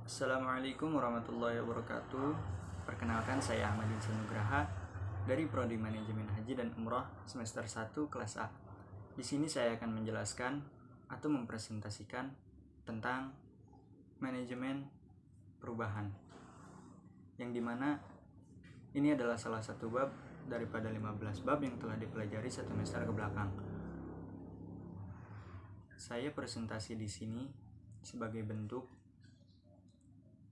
Assalamualaikum warahmatullahi wabarakatuh. Perkenalkan, saya Ahmad Insan Nugraha dari Prodi Manajemen Haji dan Umroh semester 1 kelas A. Di sini saya akan menjelaskan atau mempresentasikan tentang manajemen perubahan, yang dimana ini adalah salah satu bab daripada 15 bab yang telah dipelajari satu semester ke belakang. Saya presentasi di sini sebagai bentuk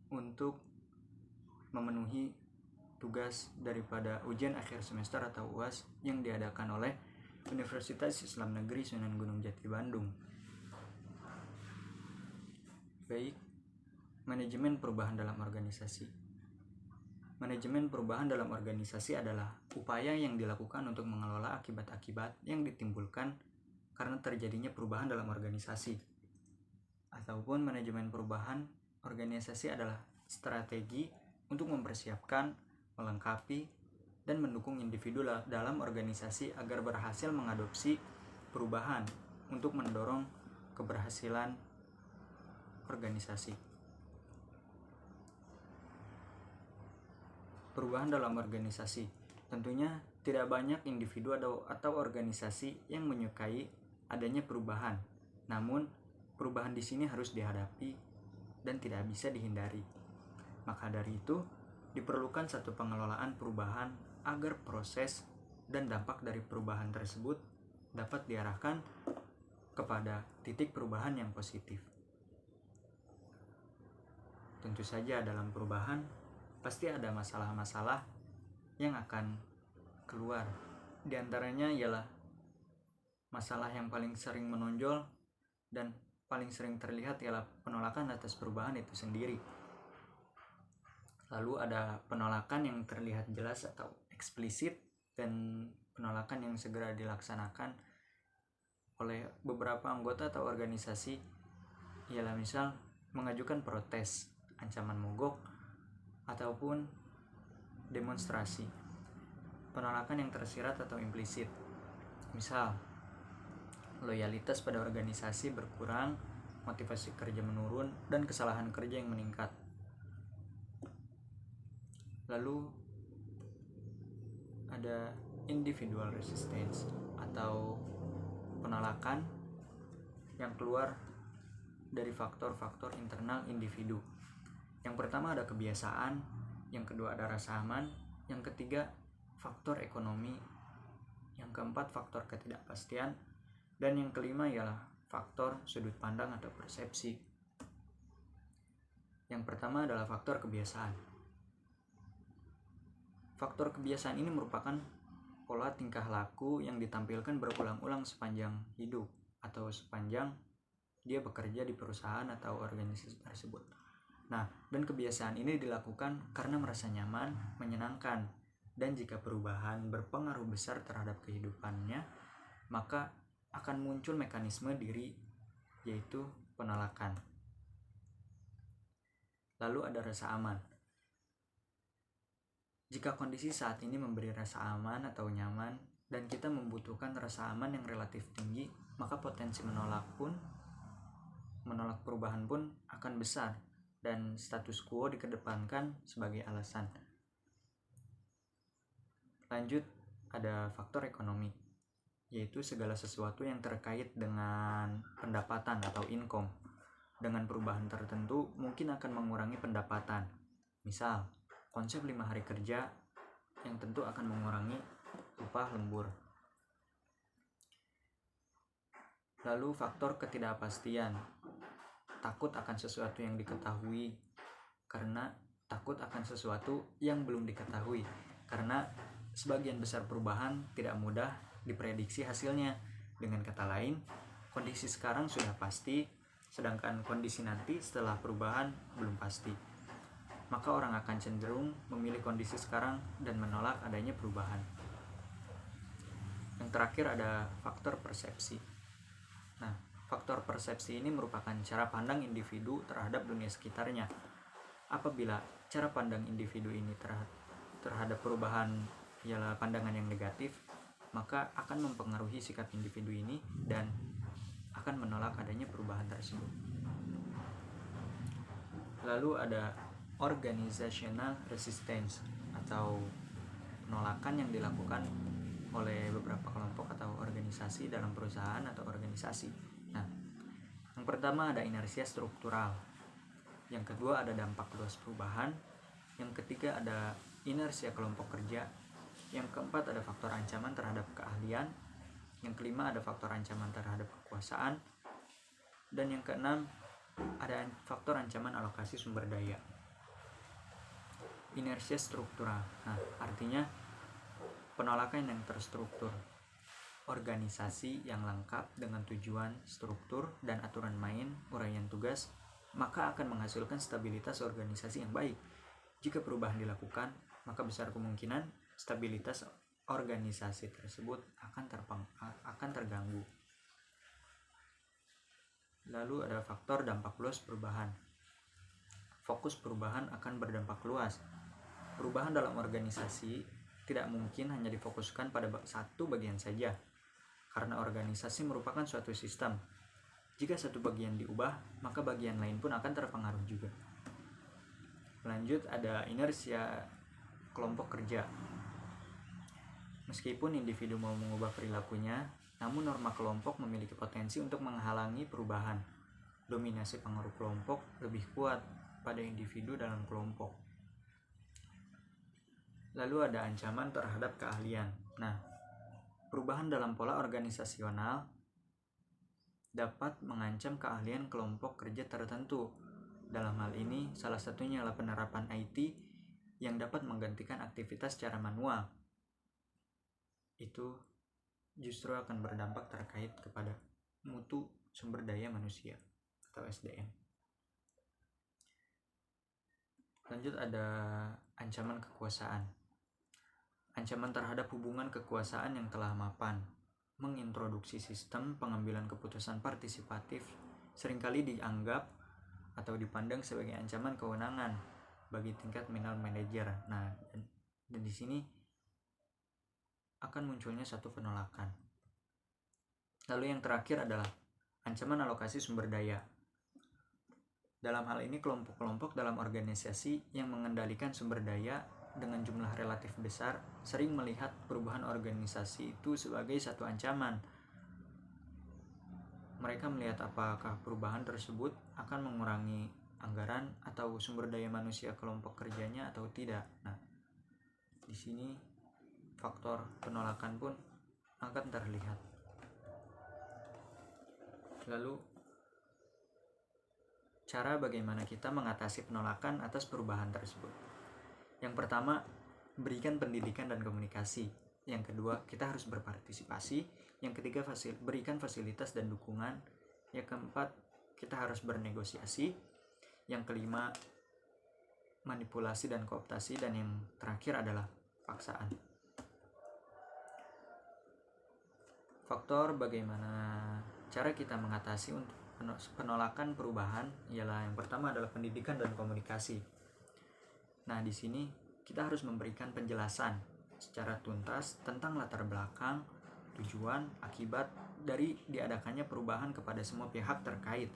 untuk memenuhi tugas daripada ujian akhir semester atau UAS yang diadakan oleh Universitas Islam Negeri Sunan Gunung Jati Bandung. Baik, manajemen perubahan dalam organisasi. Manajemen perubahan dalam organisasi adalah upaya yang dilakukan untuk mengelola akibat-akibat yang ditimbulkan karena terjadinya perubahan dalam organisasi. Ataupun manajemen perubahan organisasi adalah strategi untuk mempersiapkan, melengkapi, dan mendukung individu dalam organisasi agar berhasil mengadopsi perubahan untuk mendorong keberhasilan organisasi. Perubahan dalam organisasi. Tentunya tidak banyak individu atau organisasi yang menyukai adanya perubahan. Namun, perubahan di sini harus dihadapi dan tidak bisa dihindari. Maka dari itu, diperlukan satu pengelolaan perubahan agar proses dan dampak dari perubahan tersebut dapat diarahkan kepada titik perubahan yang positif. Tentu saja dalam perubahan pasti ada masalah-masalah yang akan keluar. Di antaranya ialah masalah yang paling sering menonjol dan paling sering terlihat ialah penolakan atas perubahan itu sendiri. Lalu ada penolakan yang terlihat jelas atau eksplisit dan penolakan yang segera dilaksanakan oleh beberapa anggota atau organisasi ialah misal mengajukan protes, ancaman mogok, ataupun demonstrasi. Penolakan yang tersirat atau implisit, misal loyalitas pada organisasi berkurang, motivasi kerja menurun, dan kesalahan kerja yang meningkat. Lalu ada individual resistance atau penolakan yang keluar dari faktor-faktor internal individu. Yang pertama ada kebiasaan, yang kedua ada rasa aman, yang ketiga faktor ekonomi, yang keempat faktor ketidakpastian, dan yang kelima ialah faktor sudut pandang atau persepsi. Yang pertama adalah faktor kebiasaan. Faktor kebiasaan ini merupakan pola tingkah laku yang ditampilkan berulang-ulang sepanjang hidup atau sepanjang dia bekerja di perusahaan atau organisasi tersebut. Nah, dan kebiasaan ini dilakukan karena merasa nyaman, menyenangkan, dan jika perubahan berpengaruh besar terhadap kehidupannya, maka akan muncul mekanisme diri, yaitu penolakan. Lalu ada rasa aman. Jika kondisi saat ini memberi rasa aman atau nyaman dan kita membutuhkan rasa aman yang relatif tinggi, maka potensi menolak perubahan pun akan besar dan status quo dikedepankan sebagai alasan. Lanjut, ada faktor ekonomi, yaitu segala sesuatu yang terkait dengan pendapatan atau income. Dengan perubahan tertentu mungkin akan mengurangi pendapatan. Misal, konsep 5 hari kerja yang tentu akan mengurangi upah lembur. Lalu faktor ketidakpastian, takut akan sesuatu yang diketahui, karena takut akan sesuatu yang belum diketahui, karena sebagian besar perubahan tidak mudah diprediksi hasilnya. Dengan kata lain, kondisi sekarang sudah pasti, sedangkan kondisi nanti setelah perubahan belum pasti. Maka orang akan cenderung memilih kondisi sekarang dan menolak adanya perubahan. Yang terakhir ada faktor persepsi. Nah, faktor persepsi ini merupakan cara pandang individu terhadap dunia sekitarnya. Apabila cara pandang individu ini terhadap perubahan ialah pandangan yang negatif, maka akan mempengaruhi sikap individu ini dan akan menolak adanya perubahan tersebut. Lalu ada organizational resistance atau penolakan yang dilakukan oleh beberapa kelompok atau organisasi dalam perusahaan atau organisasi. Nah, yang pertama ada inersia struktural, yang kedua ada dampak luas perubahan, yang ketiga ada inersia kelompok kerja, yang keempat ada faktor ancaman terhadap keahlian, yang kelima ada faktor ancaman terhadap kekuasaan, dan yang keenam ada faktor ancaman alokasi sumber daya. Inersia struktural, nah artinya penolakan yang terstruktur, organisasi yang lengkap dengan tujuan, struktur, dan aturan main, uraian tugas, maka akan menghasilkan stabilitas organisasi yang baik. Jika perubahan dilakukan, maka besar kemungkinan stabilitas organisasi tersebut akan terganggu. Lalu ada faktor dampak luas perubahan. Fokus perubahan akan berdampak luas. Perubahan dalam organisasi tidak mungkin hanya difokuskan pada satu bagian saja, karena organisasi merupakan suatu sistem. Jika satu bagian diubah, maka bagian lain pun akan terpengaruh juga. Lanjut ada inersia kelompok kerja. Meskipun individu mau mengubah perilakunya, namun norma kelompok memiliki potensi untuk menghalangi perubahan. Dominasi pengaruh kelompok lebih kuat pada individu dalam kelompok. Lalu ada ancaman terhadap keahlian. Nah, perubahan dalam pola organisasional dapat mengancam keahlian kelompok kerja tertentu. Dalam hal ini, salah satunya adalah penerapan IT yang dapat menggantikan aktivitas secara manual. Itu justru akan berdampak terkait kepada mutu sumber daya manusia atau SDM. Lanjut ada ancaman kekuasaan. Ancaman terhadap hubungan kekuasaan yang telah mapan. Mengintroduksi sistem pengambilan keputusan partisipatif seringkali dianggap atau dipandang sebagai ancaman kewenangan bagi tingkat middle manager. Nah, dan di sini akan munculnya satu penolakan. Lalu yang terakhir adalah ancaman alokasi sumber daya. Dalam hal ini kelompok-kelompok dalam organisasi yang mengendalikan sumber daya dengan jumlah relatif besar sering melihat perubahan organisasi itu sebagai satu ancaman. Mereka melihat apakah perubahan tersebut akan mengurangi anggaran atau sumber daya manusia kelompok kerjanya atau tidak. Nah, di sini faktor penolakan pun akan terlihat. Lalu, cara bagaimana kita mengatasi penolakan atas perubahan tersebut. Yang pertama, berikan pendidikan dan komunikasi. Yang kedua, kita harus berpartisipasi. Yang ketiga, berikan fasilitas dan dukungan. Yang keempat, kita harus bernegosiasi. Yang kelima, manipulasi dan kooptasi. Dan yang terakhir adalah paksaan. Faktor bagaimana cara kita mengatasi untuk penolakan perubahan ialah yang pertama adalah pendidikan dan komunikasi. Nah, di sini kita harus memberikan penjelasan secara tuntas tentang latar belakang, tujuan, akibat dari diadakannya perubahan kepada semua pihak terkait.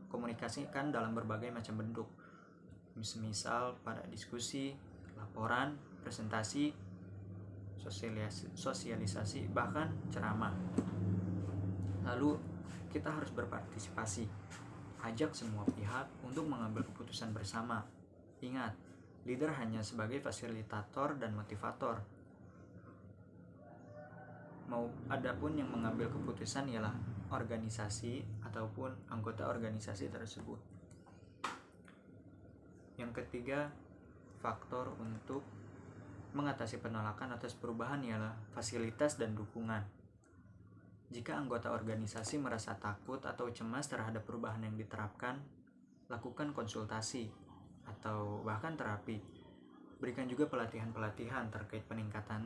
Komunikasikan dalam berbagai macam bentuk. Misal pada diskusi, laporan, presentasi, sosialisasi, bahkan ceramah. Lalu kita harus berpartisipasi. Ajak semua pihak untuk mengambil keputusan bersama. Ingat, leader hanya sebagai fasilitator dan motivator. Adapun yang mengambil keputusan ialah organisasi ataupun anggota organisasi tersebut. Yang ketiga, faktor untuk mengatasi penolakan atas perubahan ialah fasilitas dan dukungan. Jika anggota organisasi merasa takut atau cemas terhadap perubahan yang diterapkan, lakukan konsultasi atau bahkan terapi. Berikan juga pelatihan-pelatihan terkait peningkatan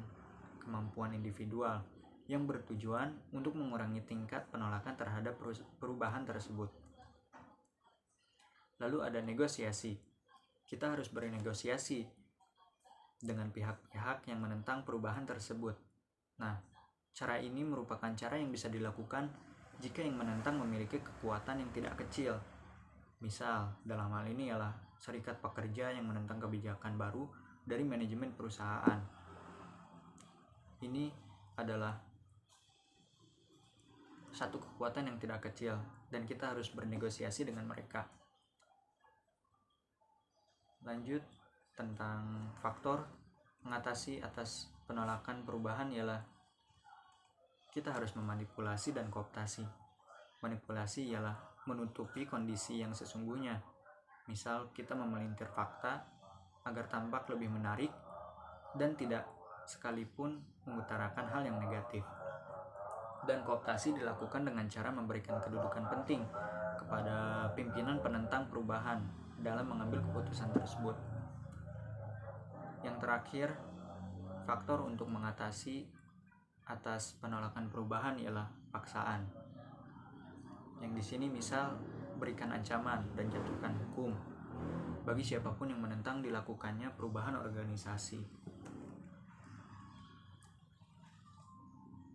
kemampuan individual yang bertujuan untuk mengurangi tingkat penolakan terhadap perubahan tersebut. Lalu ada negosiasi. Kita harus bernegosiasi dengan pihak-pihak yang menentang perubahan tersebut. Nah, cara ini merupakan cara yang bisa dilakukan jika yang menentang memiliki kekuatan yang tidak kecil. Misal, dalam hal ini ialah serikat pekerja yang menentang kebijakan baru dari manajemen perusahaan. Ini adalah satu kekuatan yang tidak kecil dan kita harus bernegosiasi dengan mereka. Lanjut, tentang faktor mengatasi atas penolakan perubahan ialah kita harus memanipulasi dan kooptasi. Manipulasi ialah menutupi kondisi yang sesungguhnya. Misal kita memelintir fakta agar tampak lebih menarik dan tidak sekalipun mengutarakan hal yang negatif. Dan kooptasi dilakukan dengan cara memberikan kedudukan penting kepada pimpinan penentang perubahan dalam mengambil keputusan tersebut. Yang terakhir, faktor untuk mengatasi atas penolakan perubahan ialah paksaan. Yang di sini misal berikan ancaman dan jatuhkan hukum bagi siapapun yang menentang dilakukannya perubahan organisasi.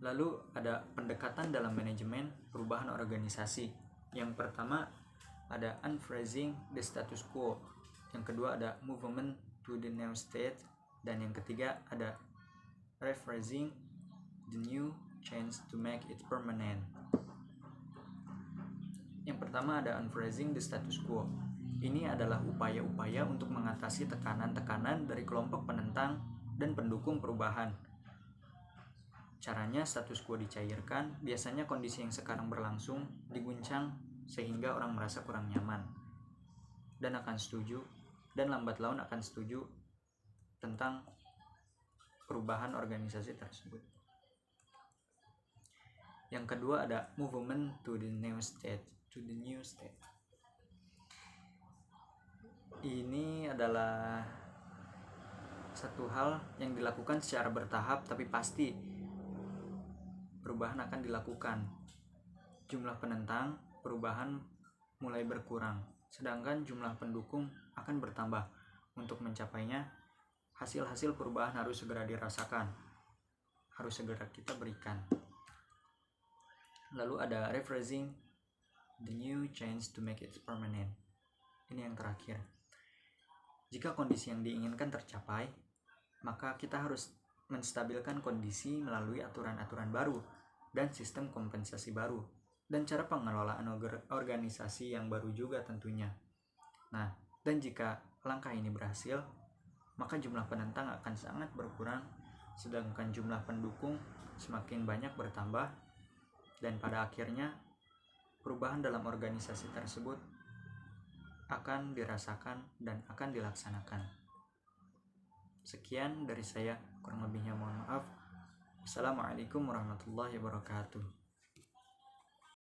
Lalu ada pendekatan dalam manajemen perubahan organisasi. Yang pertama ada unfreezing the status quo. Yang kedua ada movement to the new state, dan yang ketiga ada rephrasing the new change to make it permanent. Yang pertama ada unfreezing the status quo. Ini adalah upaya-upaya untuk mengatasi tekanan-tekanan dari kelompok penentang dan pendukung perubahan. Caranya status quo dicairkan, biasanya kondisi yang sekarang berlangsung diguncang sehingga orang merasa kurang nyaman dan akan setuju, dan lambat laun akan setuju tentang perubahan organisasi tersebut. Yang kedua ada movement to the new state. Ini adalah satu hal yang dilakukan secara bertahap, tapi pasti perubahan akan dilakukan. Jumlah penentang perubahan mulai berkurang, sedangkan jumlah pendukung akan bertambah. Untuk mencapainya, hasil-hasil perubahan harus segera dirasakan, harus segera kita berikan. Lalu ada rephrasing the new change to make it permanent. Ini yang terakhir. Jika kondisi yang diinginkan tercapai, maka kita harus menstabilkan kondisi melalui aturan-aturan baru dan sistem kompensasi baru dan cara pengelolaan organisasi yang baru juga tentunya. Nah, dan jika langkah ini berhasil, maka jumlah penentang akan sangat berkurang, sedangkan jumlah pendukung semakin banyak bertambah, dan pada akhirnya perubahan dalam organisasi tersebut akan dirasakan dan akan dilaksanakan. Sekian dari saya, kurang lebihnya mohon maaf. Assalamualaikum warahmatullahi wabarakatuh.